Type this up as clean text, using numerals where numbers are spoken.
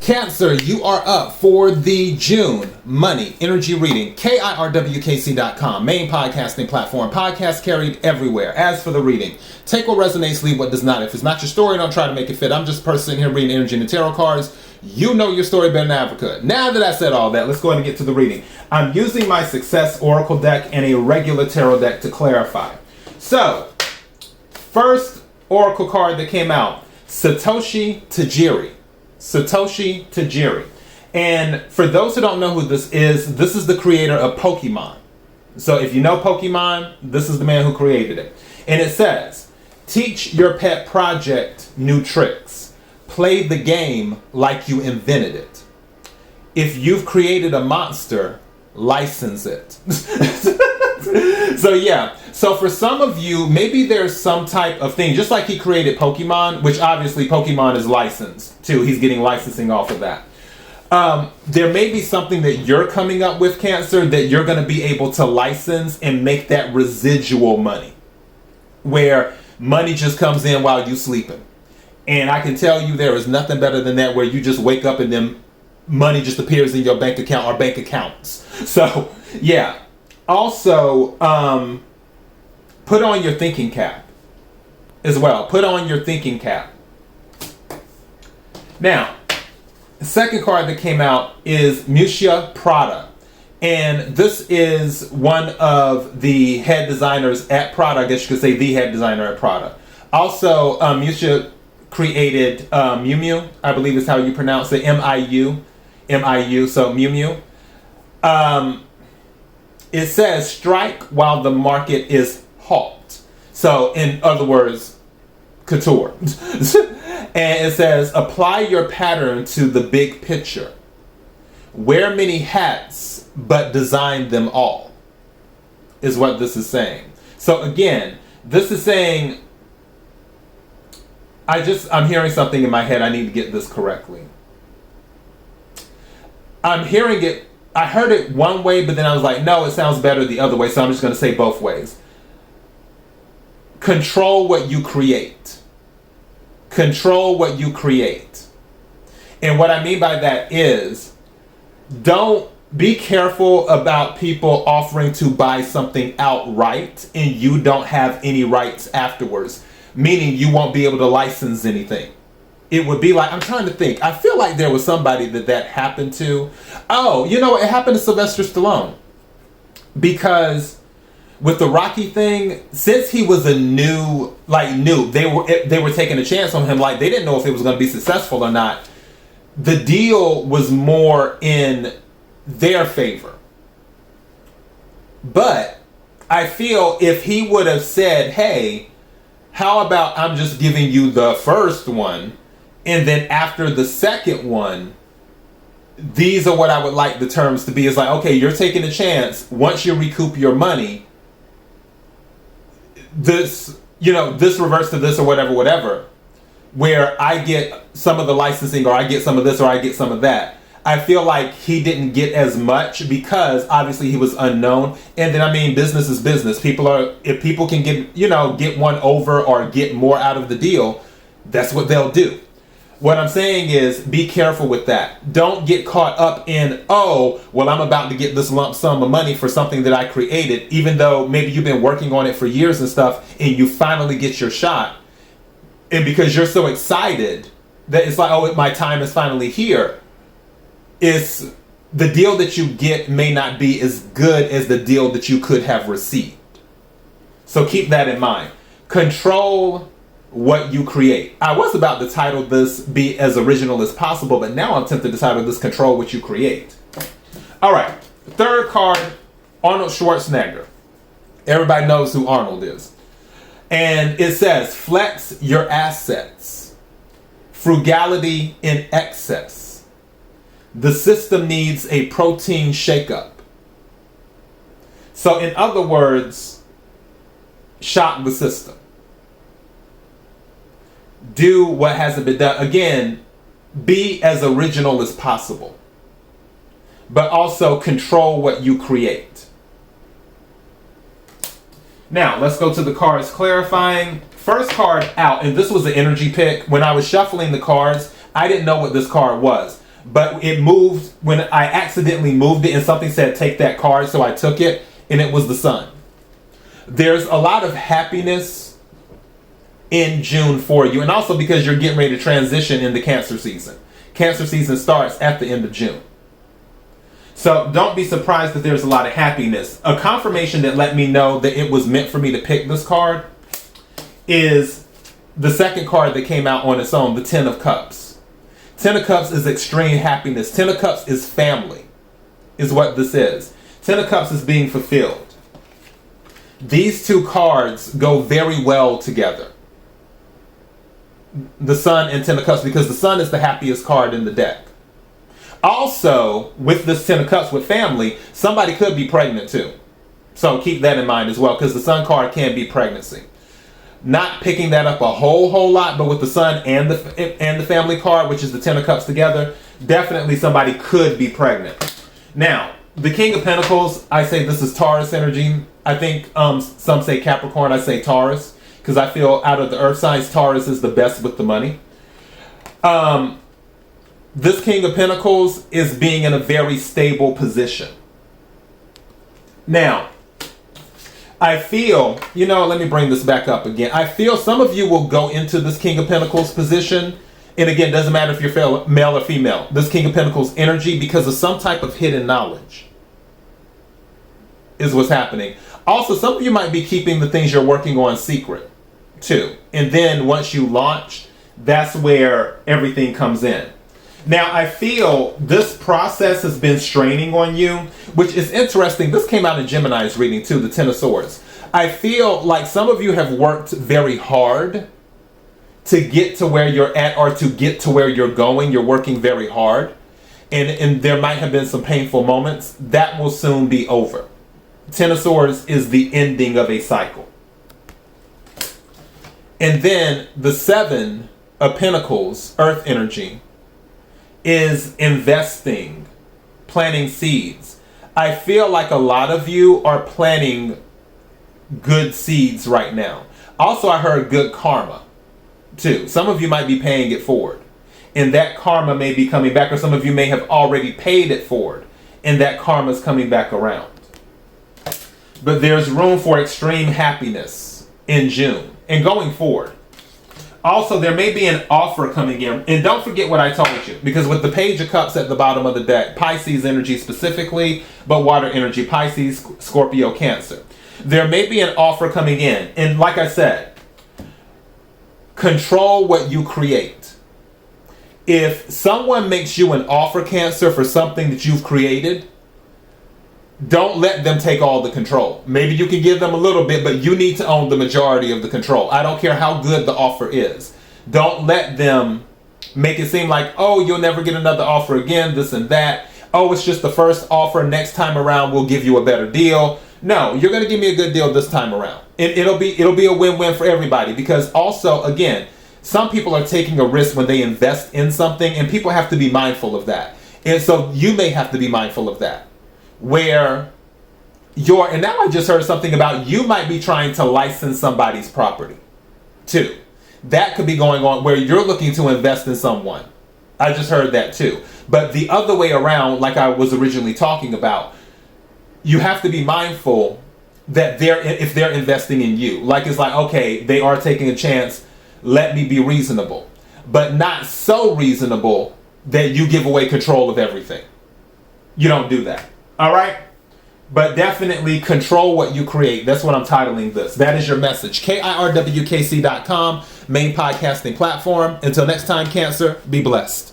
Cancer, you are up for the June money energy reading. KIRWKC.com, main podcasting platform. Podcast carried everywhere. As for the reading, take what resonates, leave what does not. If it's not your story, don't try to make it fit. I'm just a person here reading energy and the tarot cards. You know your story better than Africa. Now that I said all that, let's go ahead and get to the reading. I'm using my Success Oracle deck and a regular tarot deck to clarify. So, first Oracle card that came out, Satoshi Tajiri. Satoshi Tajiri. And for those who don't know who this is the creator of Pokemon. So if you know Pokemon, this is the man who created it. And it says, teach your pet project new tricks. Play the game like you invented it. If you've created a monster, license it. So yeah, so for some of you, maybe there's some type of thing, just like he created Pokemon, which obviously Pokemon is licensed too. He's getting licensing off of that. There may be something that you're coming up with, Cancer, that you're going to be able to license and make that residual money, where money just comes in while you're sleeping. And I can tell you there is nothing better than that, where you just wake up and then money just appears in your bank account or bank accounts. So yeah. Also, put on your thinking cap as well. Put on your thinking cap. Now, the second card that came out is Musha Prada. And this is one of the head designers at Prada. I guess you could say the head designer at Prada. Also, Musha created Miu Miu, I believe is how you pronounce it. M-I-U. M-I-U, so Miu Miu. It says, strike while the market is hot. So, in other words, couture. And it says, apply your pattern to the big picture. Wear many hats, but design them all, is what this is saying. So again, this is saying, I'm hearing something in my head. I need to get this correctly. I'm hearing it. I heard it one way, but then I was like, no, it sounds better the other way. So I'm just going to say both ways. Control what you create. Control what you create. And what I mean by that is, don't be careful about people offering to buy something outright and you don't have any rights afterwards. Meaning you won't be able to license anything. It would be like, I'm trying to think. I feel like there was somebody that happened to. Oh, you know, it happened to Sylvester Stallone. Because with the Rocky thing, since he was they were taking a chance on him. Like, they didn't know if it was going to be successful or not. The deal was more in their favor. But I feel if he would have said, hey, how about I'm just giving you the first one, and then after the second one, these are what I would like the terms to be. It's like, okay, you're taking a chance. Once you recoup your money, this reverts to this or whatever, where I get some of the licensing, or I get some of this, or I get some of that. I feel like he didn't get as much because obviously he was unknown. And then, I mean, business is business. If people can get one over or get more out of the deal, that's what they'll do. What I'm saying is, be careful with that. Don't get caught up in, oh, well, I'm about to get this lump sum of money for something that I created, even though maybe you've been working on it for years and stuff, and you finally get your shot. And because you're so excited that it's like, oh, my time is finally here. It's the deal that you get may not be as good as the deal that you could have received. So keep that in mind. Control what you create. I was about to title this Be As Original As Possible, but now I'm tempted to title this Control What You Create. All right, third card, Arnold Schwarzenegger. Everybody knows who Arnold is. And it says, flex your assets. Frugality in excess. The system needs a protein shakeup. So in other words, shock the system. Do what hasn't been done. Again, be as original as possible. But also control what you create. Now, let's go to the cards clarifying. First card out, and this was an energy pick. When I was shuffling the cards, I didn't know what this card was. but it moved when I accidentally moved it and something said take that card, so I took it, and it was the Sun. There's a lot of happiness in June for you, and also because you're getting ready to transition into Cancer season. Cancer season starts at the end of June. So don't be surprised that there's a lot of happiness. A confirmation that let me know that it was meant for me to pick this card is the second card that came out on its own, the Ten of Cups. Ten of Cups is extreme happiness. Ten of Cups is family, is what this is. Ten of Cups is being fulfilled. These two cards go very well together. The Sun and Ten of Cups, because the Sun is the happiest card in the deck. Also, with this Ten of Cups with family, somebody could be pregnant too. So keep that in mind as well, because the Sun card can be pregnancy. Not picking that up a whole lot, but with the Sun and the family card, which is the Ten of Cups together, definitely somebody could be pregnant. Now, the King of Pentacles, I say this is Taurus energy. I think some say Capricorn, I say Taurus, because I feel out of the earth signs, Taurus is the best with the money. This King of Pentacles is being in a very stable position. Now, I feel, let me bring this back up again. I feel some of you will go into this King of Pentacles position, and again, doesn't matter if you're male or female, this King of Pentacles energy, because of some type of hidden knowledge is what's happening. Also, some of you might be keeping the things you're working on secret too. And then once you launch, that's where everything comes in. Now, I feel this process has been straining on you, which is interesting. This came out in Gemini's reading too, the Ten of Swords. I feel like some of you have worked very hard to get to where you're at, or to get to where you're going. You're working very hard. And there might have been some painful moments. That will soon be over. Ten of Swords is the ending of a cycle. And then the Seven of Pentacles, Earth energy, is investing, planting seeds. I feel like a lot of you are planting good seeds right now. Also, I heard good karma too. Some of you might be paying it forward, and that karma may be coming back, or some of you may have already paid it forward, and that karma is coming back around. But there's room for extreme happiness in June and going forward. Also, there may be an offer coming in. And don't forget what I told you, because with the Page of Cups at the bottom of the deck, Pisces energy specifically, but water energy, Pisces, Scorpio, Cancer. There may be an offer coming in. And like I said, control what you create. If someone makes you an offer, Cancer, for something that you've created, don't let them take all the control. Maybe you can give them a little bit, but you need to own the majority of the control. I don't care how good the offer is. Don't let them make it seem like, oh, you'll never get another offer again, this and that. Oh, it's just the first offer. Next time around, we'll give you a better deal. No, you're going to give me a good deal this time around. It'll be a win-win for everybody, because also, again, some people are taking a risk when they invest in something, and people have to be mindful of that. And so you may have to be mindful of that. Where and now I just heard something about you might be trying to license somebody's property too. That could be going on where you're looking to invest in someone. I just heard that too. But the other way around, like I was originally talking about, you have to be mindful that if they're investing in you, like it's like, okay, they are taking a chance, let me be reasonable, but not so reasonable that you give away control of everything. You don't do that. All right? But definitely control what you create. That's what I'm titling this. That is your message. KIRWKC.com, main podcasting platform. Until next time, Cancer, be blessed.